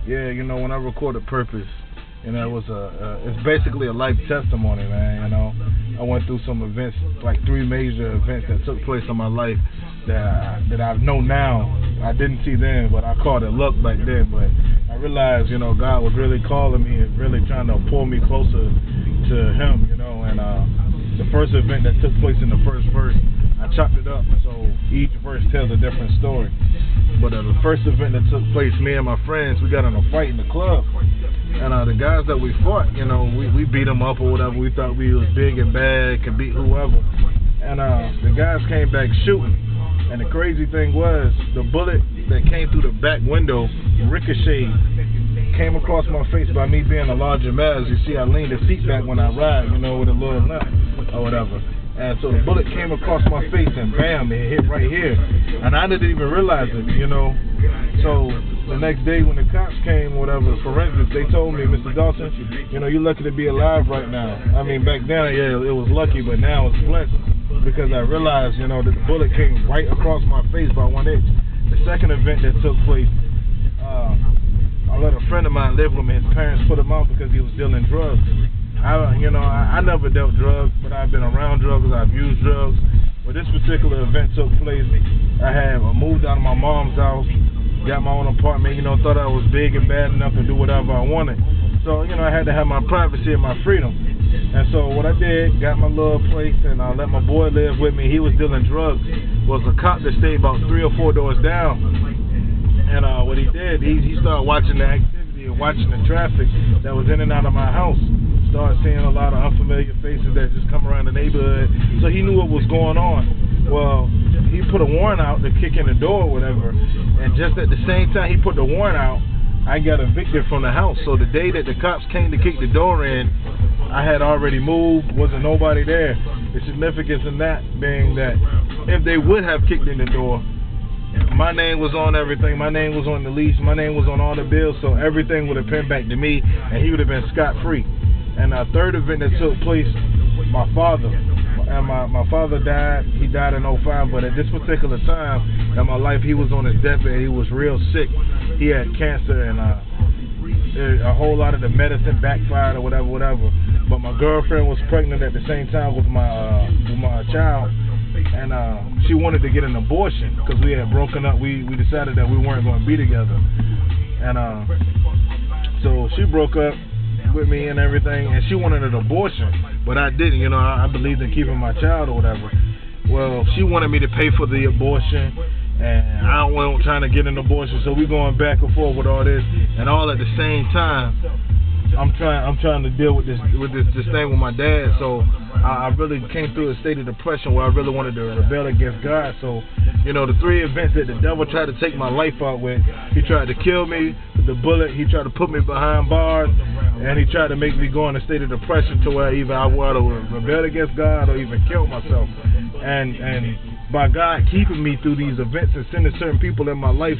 Yeah, you know, when I recorded Purpose, you know, it was it's basically a life testimony, man. You know, I went through some events, like 3 major events that took place in my life that I know now. I didn't see then, but I called it luck back then. But I realized, you know, God was really calling me and really trying to pull me closer to Him, you know. And the first event that took place in the first verse, I chopped it up so each verse tells a different story. But the first event that took place, me and my friends, we got in a fight in the club. And the guys that we fought, you know, we beat them up or whatever. We thought we was big and bad, could beat whoever. And the guys came back shooting. And the crazy thing was, the bullet that came through the back window ricocheted, came across my face by me being a larger man. As you see, I lean the seat back when I ride, you know, with a little limp or whatever. And so the bullet came across my face and bam, it hit right here. And I didn't even realize it, you know. So the next day when the cops came, whatever, forensics, they told me, Mr. Dawson, you know, you're lucky to be alive right now. I mean, back then, yeah, it was lucky, but now it's blessed. Because I realized, you know, that the bullet came right across my face by 1 inch. The second event that took place, I let a friend of mine live with me. His parents put him out because he was dealing drugs. I never dealt drugs, but I've been around drugs, I've used drugs. But this particular event took place, I moved out of my mom's house, got my own apartment, you know, thought I was big and bad enough to do whatever I wanted. So, you know, I had to have my privacy and my freedom. And so what I did, got my little place and I let my boy live with me. He was dealing drugs. Was a cop that stayed about 3 or 4 doors down. And what he did, he started watching the activity and watching the traffic that was in and out of my house. Started seeing a lot of unfamiliar faces that just come around the neighborhood. So he knew what was going on. Well, he put a warrant out to kick in the door or whatever. And just at the same time he put the warrant out, I got evicted from the house. So the day that the cops came to kick the door in, I had already moved, wasn't nobody there. The significance in that being that if they would have kicked in the door, my name was on everything. My name was on the lease. My name was on all the bills. So everything would have been back to me, and he would have been scot-free. And a third event that took place, my father. And my father died. He died in 05, but at this particular time in my life, he was on his deathbed. He was real sick. He had cancer, and a whole lot of the medicine backfired or whatever. But my girlfriend was pregnant at the same time with my child, and she wanted to get an abortion because we had broken up. We decided that we weren't going to be together, and so she broke up with me and everything, and she wanted an abortion, but I didn't. You know, I believed in keeping my child or whatever. Well, she wanted me to pay for the abortion, and I wasn't trying to get an abortion, so we going back and forth with all this, and all at the same time, I'm trying to deal with this thing with my dad. So I really came through a state of depression where I really wanted to rebel against God. So, you know, the 3 events that the devil tried to take my life out with, he tried to kill me with the bullet, he tried to put me behind bars, and he tried to make me go in a state of depression to where either I would rebel against God or even kill myself. And by God keeping me through these events and sending certain people in my life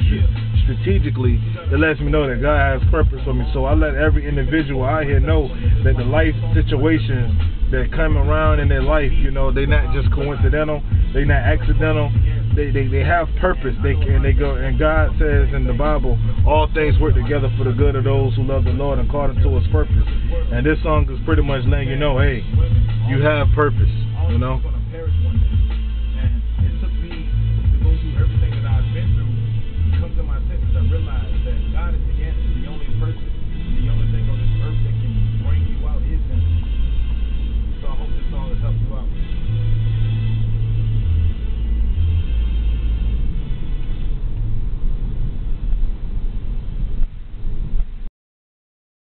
strategically, it lets me know that God has purpose for me. So I let every individual out here know that the life situations that come around in their life, you know, they're not just coincidental, they're not accidental. They have purpose. They go, and God says in the Bible, all things work together for the good of those who love the Lord and according to His purpose. And this song is pretty much letting you know, hey, you have purpose, you know.